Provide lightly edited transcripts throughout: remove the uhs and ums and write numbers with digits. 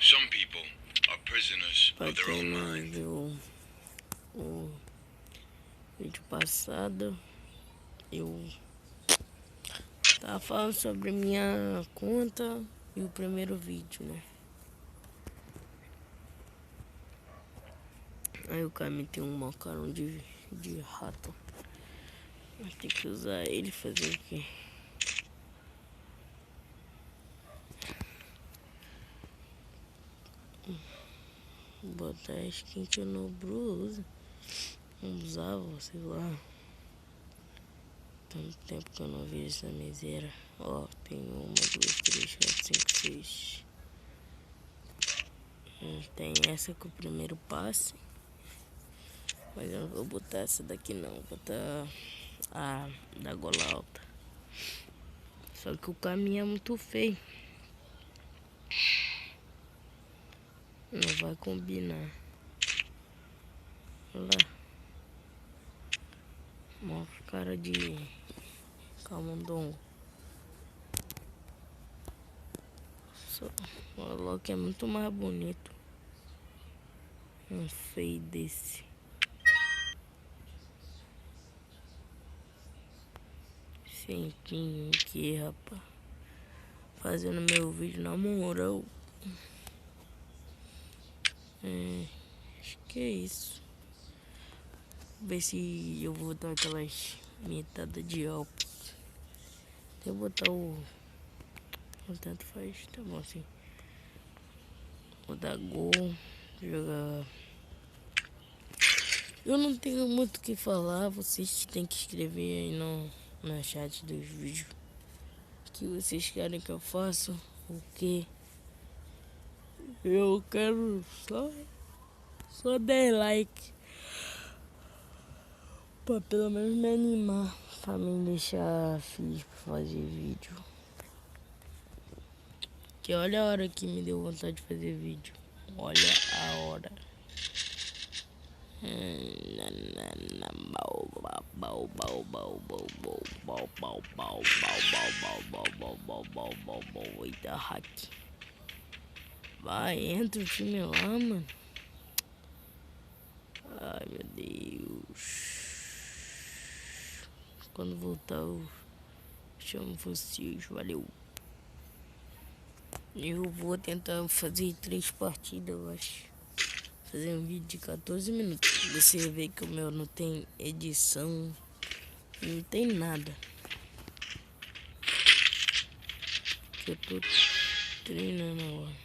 Some people are prisoners Pra of their quem own não mind. viu o vídeo passado, eu tava falando sobre minha conta e o primeiro vídeo, né? Aí o cara me tem um macarrão de rato. Mas tem que usar ele fazer o quê? Botar a skin que eu não uso. Não usava, sei lá. Tanto tempo que eu não vejo essa miséria. Ó, tem 1, 2, 3, 4, 5, 6. Tem essa com o primeiro passe. Mas eu não vou botar essa daqui não. Vou botar a da gola alta. Só que o caminho é muito feio. Não vai combinar. Olha lá. Uma cara de camundongo. Só o Loki é muito mais bonito. Um feio desse. Sentinho aqui, rapaz. Fazendo meu vídeo na moral. Acho que é isso. Ver se eu vou dar aquelas metadas de álcool. Até botar o tanto faz, tá bom assim. Vou dar gol, jogar. Eu não tenho muito o que falar. Vocês têm que escrever aí no chat dos vídeos que vocês querem que eu faça. O que eu quero só 10 likes pra pelo menos me animar, pra me deixar feliz pra fazer vídeo. Que olha a hora que me deu vontade de fazer vídeo. Olha a hora. Eita, hack. Vai, entra o time lá, mano. Ai, meu Deus. Quando voltar eu chamo vocês. Valeu. Eu vou tentar fazer 3 partidas, eu acho. Fazer um vídeo de 14 minutos. Você vê que o meu não tem edição. Não tem nada. Que eu tô treinando agora.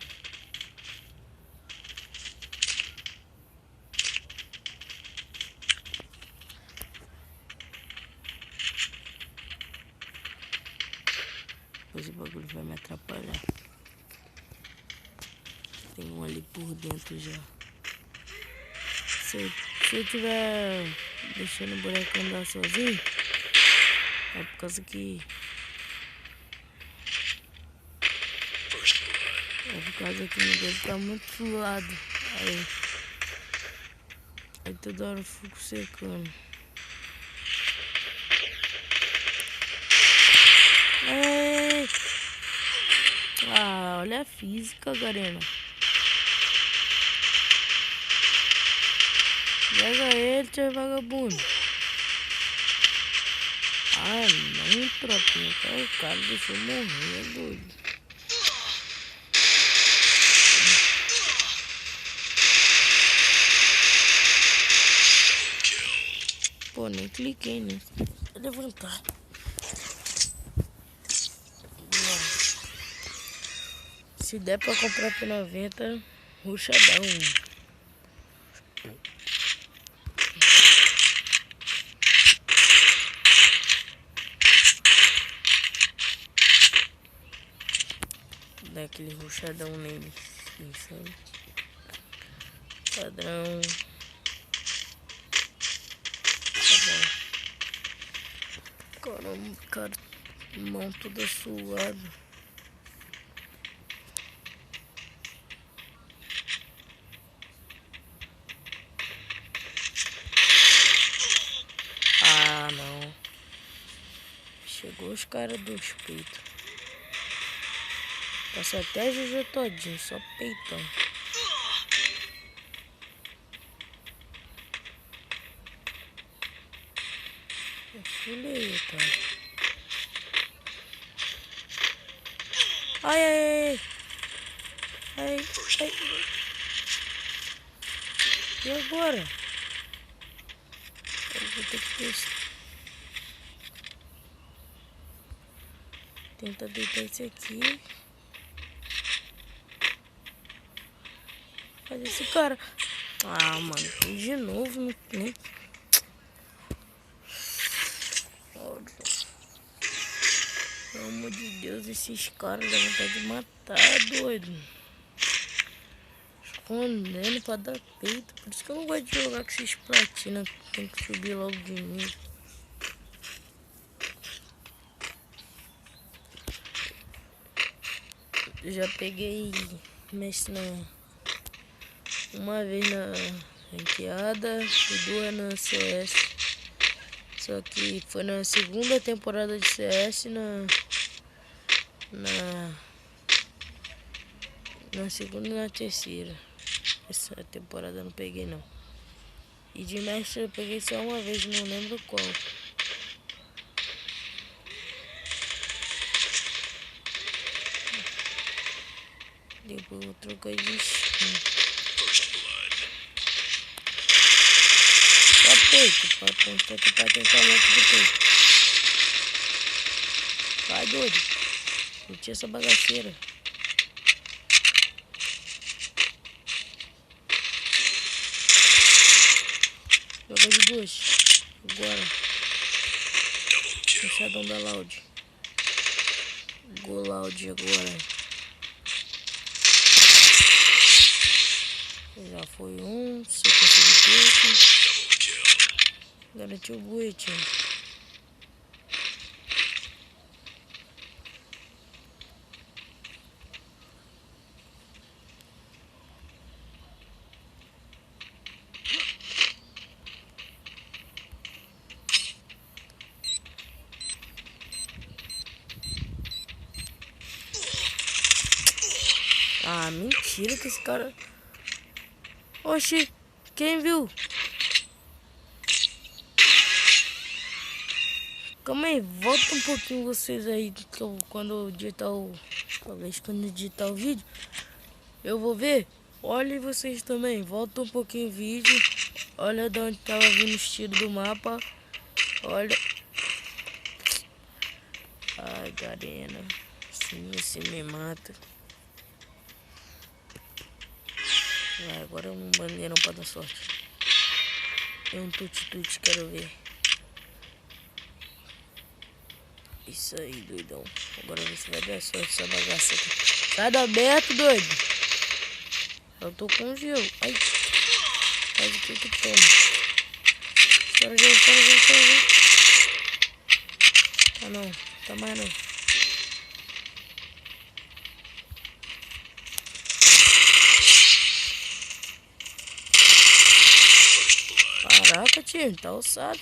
Esse bagulho vai me atrapalhar. Tem um ali por dentro já. Se eu tiver deixando o boneco andar sozinho, é por causa que... É por causa que meu dedo tá muito suado. Aí toda hora eu fico secando. Ei! Ah, olha a física, Garena. Pega ele, tio vagabundo. Ah, não, tropinha. O cara deixou morrer, é doido. Pô, nem cliquei nisso. Vou levantar. Se der pra comprar por 90, ruchadão. Dá aquele ruchadão nele, sabe? Padrão. Tá bom. Caramba, cara, mão toda suada. Ah, não. Chegou os caras dos peitos. Passou até a GG todinho, só peitão. Fulei, tá? Ai, ai, ai, ai, ai. E agora? Eu vou ter que tentar deitar esse aqui. Fazer esse cara. Ah, mano, de novo, né? Pelo amor de Deus, esses caras dá vontade de matar, doido. Escondendo pra dar peito. Por isso que eu não gosto de jogar com esses platina. Tem que subir logo de nível. Eu já peguei mestre uma vez na ranqueada e duas na CS. Só que foi na segunda temporada de CS na segunda e na terceira. Essa temporada eu não peguei não. E de mestre eu peguei só uma vez, não lembro qual. Depois eu vou trocar de skin. Só peito, pra tentar o outro do peito. Vai, doido. Curti essa bagaceira. Joga de duas. Agora. Fechadão da Loud. Go Loud agora. Já foi um. Se eu conseguir peito. Garantiu o boletim. Ah, mentira que esse cara... Oxi, quem viu? Calma aí, volta um pouquinho vocês aí, que quando eu digitar talvez quando eu digitar o vídeo, eu vou ver. Olha vocês também, volta um pouquinho o vídeo. Olha de onde tava vindo os tiros do mapa. Olha. Ai, Garena. Sim, você me mata. Vai, agora um bandeirão pra dar sorte. É um tuti-tuti, quero ver. Isso aí, doidão. Agora você vai dar sorte essa bagaça aqui. Sai do aberto, doido. Eu tô com gelo. Ai. Faz o que toma. Espera gelo. Ah não, tá mais não. Caraca, tio, tá ossado.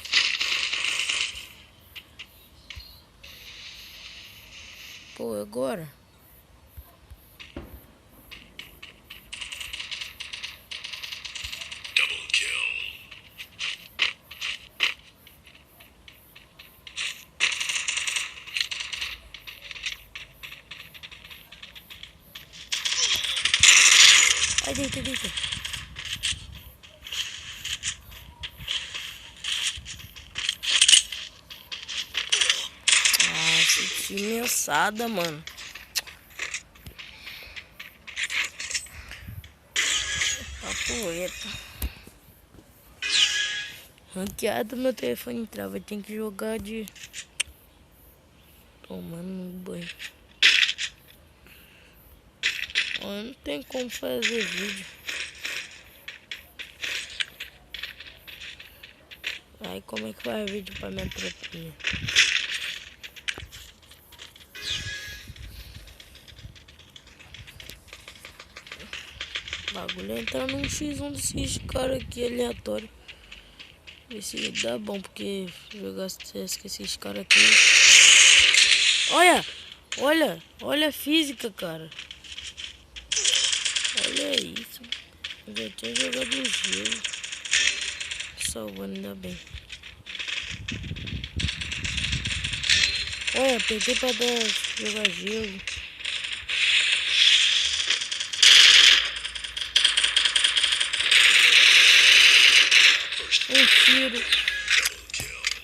Pô, agora? Double kill. Ai, deita. Ah, esse time é ossada, mano. Capoeira. Ranqueado meu telefone trava, tem que jogar de... Tomando banho. Não tem como fazer vídeo. Aí como é que faz vídeo pra minha tropinha? O bagulho é entrar num X1 desses caras aqui aleatório. Ver se dá bom, porque jogar CS com esses caras aqui. Olha! Olha a física, cara. Olha isso. Eu já tinha jogado o gelo. Salvando, ainda bem. Olha, apertei pra jogar gelo. Um tiro.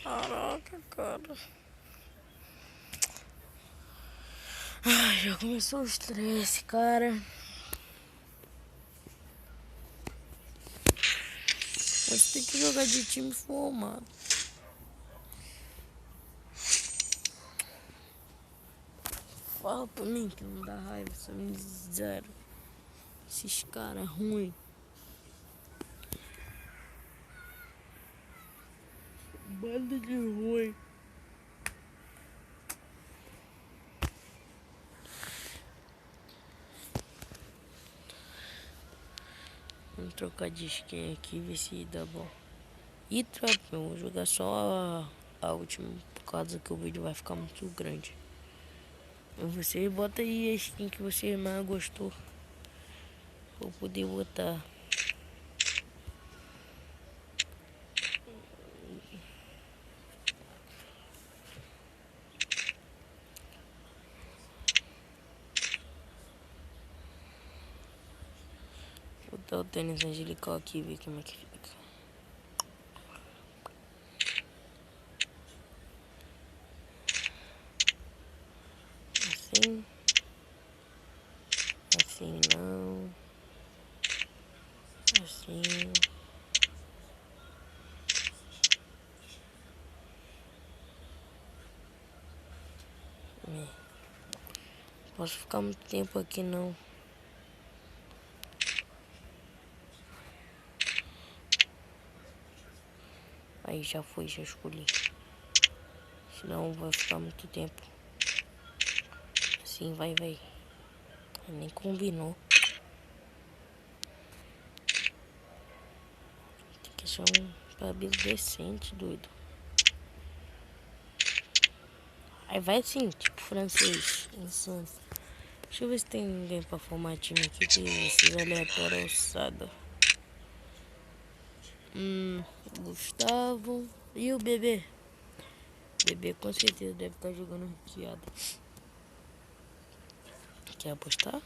Caraca, cara. Ai, já começou o estresse, cara. Você tem que jogar de time formado. Fala pra mim que não dá raiva, só me zero. Esses caras ruins. Banda de ruim. Vamos trocar de skin aqui, ver se dá bom. E tropa, eu vou jogar só a última, por causa que o vídeo vai ficar muito grande. Você bota aí a skin que você mais gostou. Vou poder botar. Vou botar o tênis angelical aqui e ver como é que fica. Assim. Assim não. Assim. Posso ficar muito tempo aqui não. Aí já foi, já escolhi. Senão vai ficar muito tempo. Assim vai. Nem combinou. Tem que achar um cabelo decente, doido. Aí vai assim, tipo francês, insano. Deixa eu ver se tem ninguém pra formar time aqui, que esses aleatórios alçada. Gustavo. E o bebê? Bebê com certeza deve estar jogando ranqueada. Quer apostar?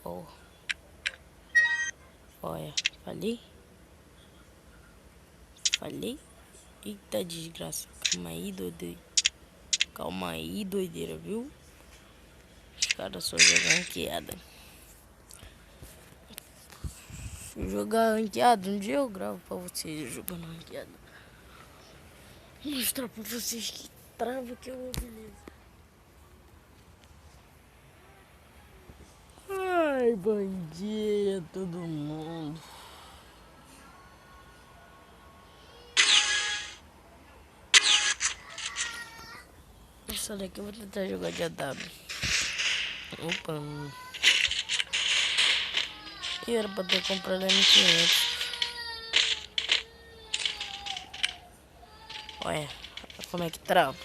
Oh. Olha, falei. Eita desgraça. Calma aí, doideira, viu? Os caras só jogam ranqueada. Jogar ranqueada, um dia eu gravo pra vocês jogando ranqueada. Vou mostrar pra vocês que trava que é uma beleza. Ai, bom dia todo mundo. Essa daqui eu vou tentar jogar de AW. Opa. E era pra ter comprado a M500. Olha como é que trava.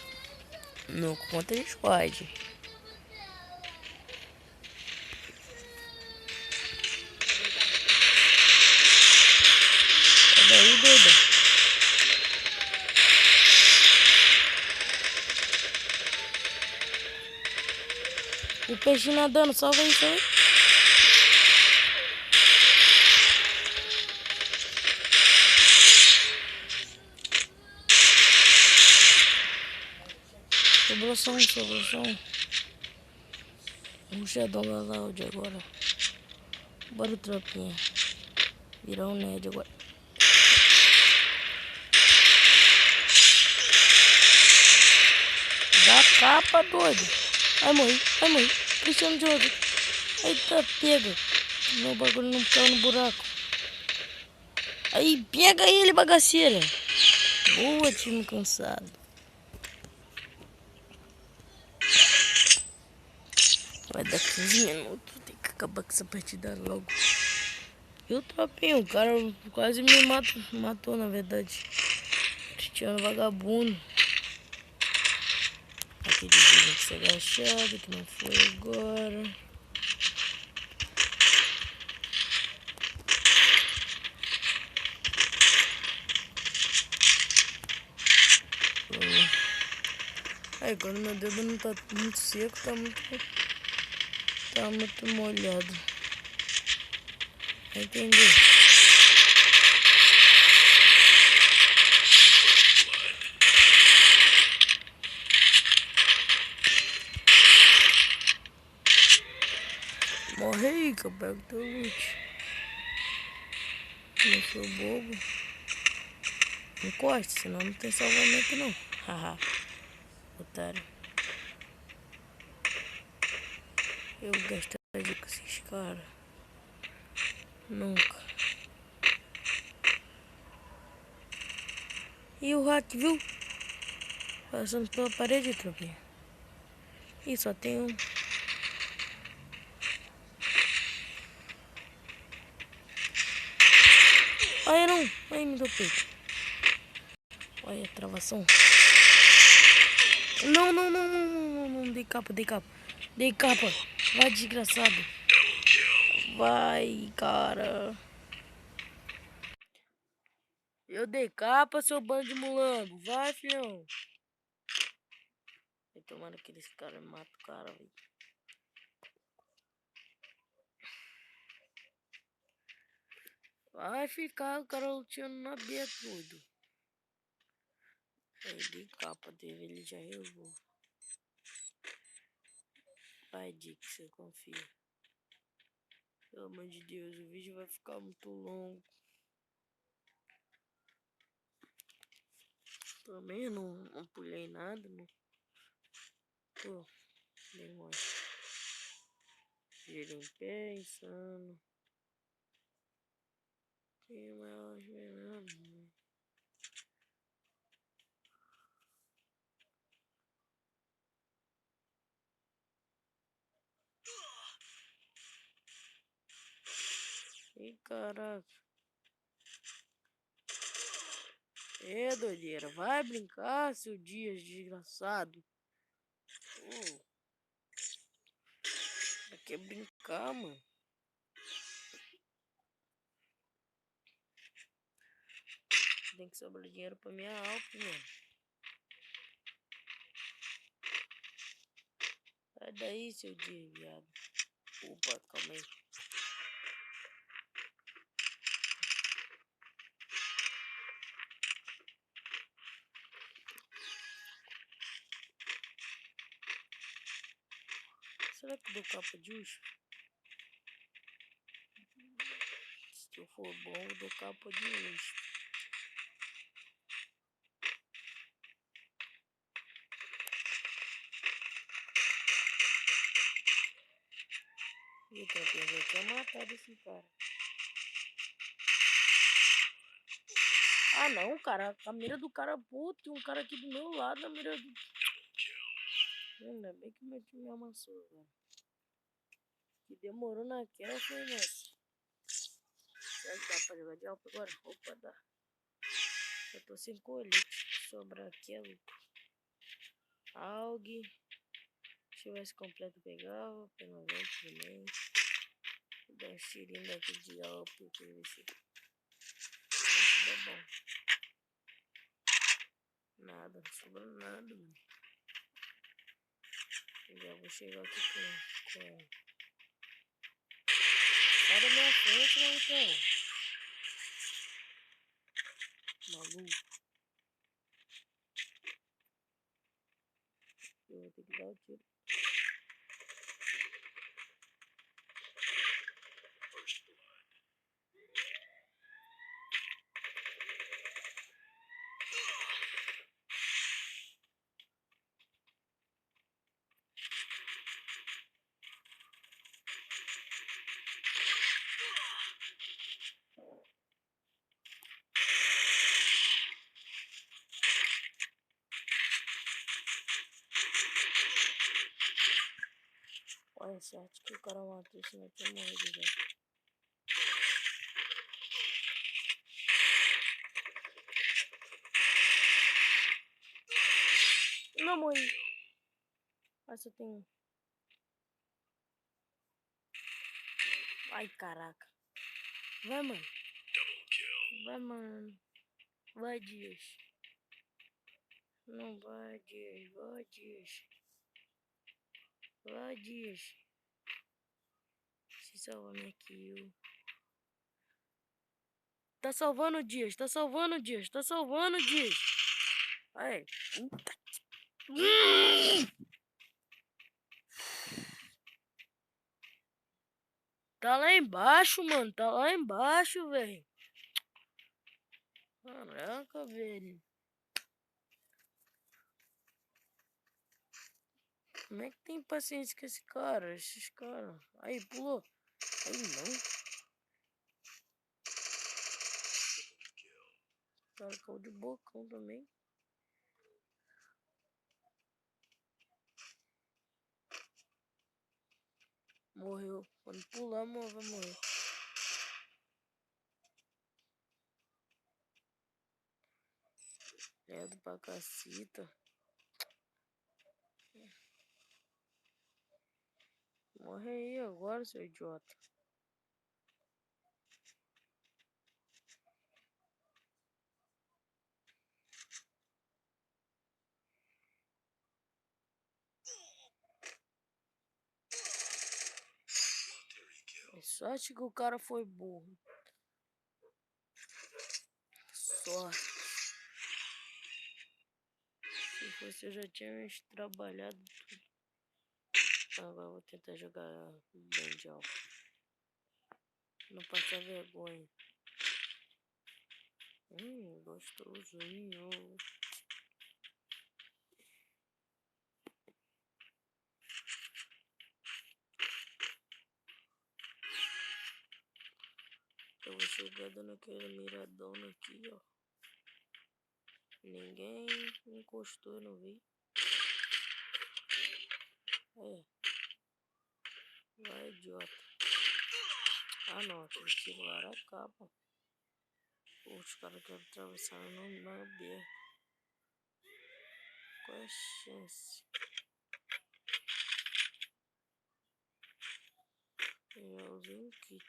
No contra squad. Sai daí, doida. O peixe nadando, salva isso aí. Sobrou som. Um Shadow Loud agora. Bora, tropinha. Virar um nerd agora. Dá capa, doido. Vai morrer. Cristiano de outro. Eita, pega. Meu bagulho não caiu no buraco. Aí, pega ele, bagaceira. Boa, time cansado. Vai dar 15 minutos. Tem que acabar com essa partida logo. E o tropinho, o cara quase me matou, na verdade. Cristiano vagabundo. Aquele dia tem que ser agachado, que não foi agora. Aí quando meu dedo não tá muito seco, tá muito molhado. Entendeu? Morre aí que eu pego teu loot. Não sou bobo. Não corte, senão não tem salvamento não. Haha. Otário. Eu gastaria com esses caras. Nunca. E o rato, viu? Passando pela parede, tropinha. Ih, só tem um. Olha não. Ai, me deu peito. Olha a travação. Não, não, não, não, não, não. Dei capa, dei capa. Dei capa. Vai, desgraçado. Vai, cara. Eu dei capa, seu bando de mulambo. Vai, filhão. Vai tomando que esse cara mata o cara, velho. Vai ficar o cara lutando na B, doido. Aí dei capa dele, ele já errou. Vai, Dix, eu confio. Pelo amor de Deus, o vídeo vai ficar muito longo. Também eu não pulei nada, não. Pô, demônio. Gira em pé, insano. Tem mais veneno. Ih, caraca. É, doideira. Vai brincar, seu dia desgraçado. Quer brincar, mano. Tem que sobrar dinheiro pra minha Alp, mano. Sai daí, seu dia, viado. Opa, calma aí. Será que eu dou capa de urso? Se eu for bom, eu dou capa de urso. E o campeão já tinha matado esse cara. Ah não, cara. A mira do cara, puto, tem um cara aqui do meu lado, a mira do... Ainda bem que meu time me amassou, velho. Que demorou naquela, foi nessa. Será que dá pra jogar de alpa agora? Opa, dá. Eu tô sem colete. Sobrar aqui é lucro. Alg. Se tivesse completo, pegava. Pega 20 também. Vou dar um tirinho aqui de alpa pra ver se dá bom. Nada, não sobrou nada, mano. Já vou chegar aqui com... Sai da minha frente, né, então? Maluco. Eu vou ter que dar o tiro. Olha, sorte que o cara matou, senão eu tinha morrido já. Não morri. Ah, só tem um. Ai, caraca. Vai, mano. Vai, mano. Vai, Dias. Não vai, Dias. Vai, Dias. Vai, Dias. Se salva minha kill. Tá salvando o Dias. Tá salvando o Dias. Tá salvando o Dias. Ai. Tá lá embaixo, mano. Tá lá embaixo, velho. Caraca, velho. Como é que tem paciência com esse cara? Esses caras. Aí, pulou. Aí não. O cara caiu de bocão também. Morreu. Quando pular, vai morrer. Ledo pra caceta. Morre aí agora, seu idiota. É sorte que o cara foi burro. Sorte. Se fosse eu já tinha trabalhado tudo. Agora eu vou tentar jogar mundial. Não passar vergonha. Gostosinho. Eu vou chegar dando aquele miradona aqui, ó. Ninguém encostou, eu não vi. É. Vai, idiota. Ah, não. Tem que segurar a capa. Os caras querem atravessar na B. Qual é a chance? Finalzinho kit.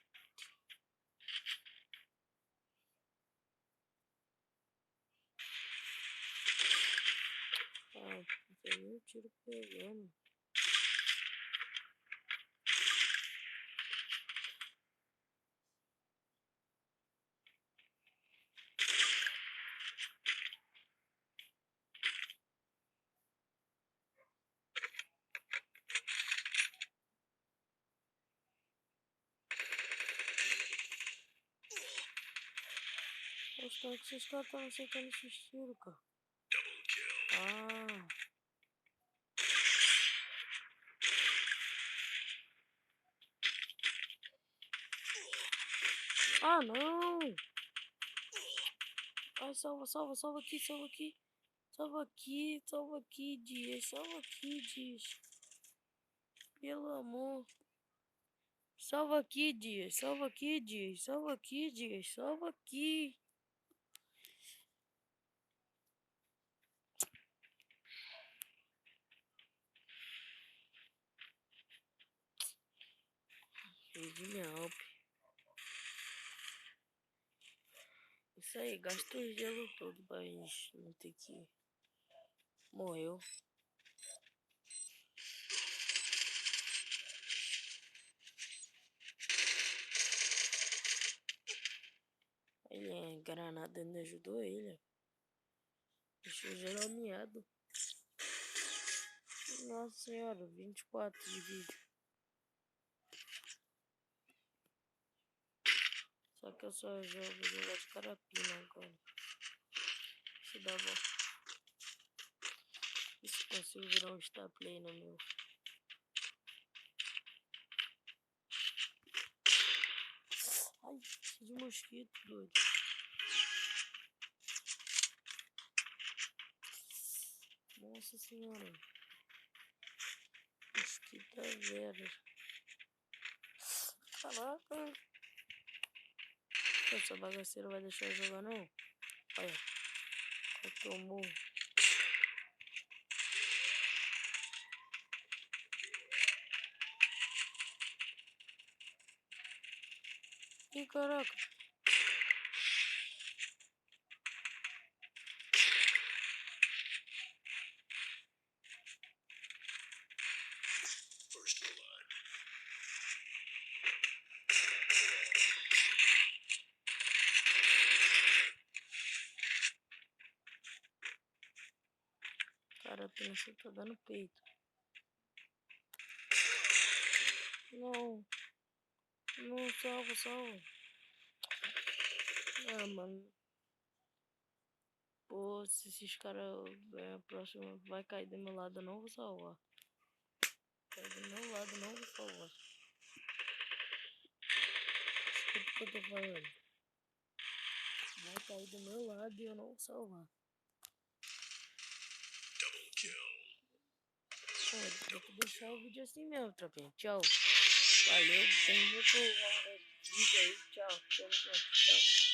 Ah, não tem nenhum tiro pegando. Os caras que esses caras estavam acertando esses tiros, cara. Ah. Ah, não! Ai, salva aqui, salva aqui. Salva aqui, Dias. Salva aqui, Dias. Pelo amor. Salva aqui, Dias. Salva aqui, Dias. Salva aqui, Dias. Salva aqui. Perdi minha Alp. Isso aí, gastou o gelo todo pra gente não ter que... Morreu. Ele é granada, não ajudou ele. Deixou geral miado. Nossa senhora, 24 de vídeo. Só que eu só jogo jogar de carapina agora. Se dá bom. E se consigo virar um star play no meu. Ai, cheio de mosquito, doido. Nossa senhora. Mosquita vera. Caraca. Essa bagaceira vai deixar eu jogar não? Olha. Tomou. caraca. First blood. Cara, pensa, tá dando peito. Não. Não, salva, salva. Ah, mano. Pô, se esses caras próximo vai cair do meu lado, eu não vou salvar. Cair do meu lado, eu não vou salvar. Escuta o que eu tô falando. Vai cair do meu lado e eu não vou salvar. Double kill. Pô, tem que deixar o vídeo assim mesmo, tropinha. Tchau. Valeu, tem muito vídeo aí. Tchau. Tchau.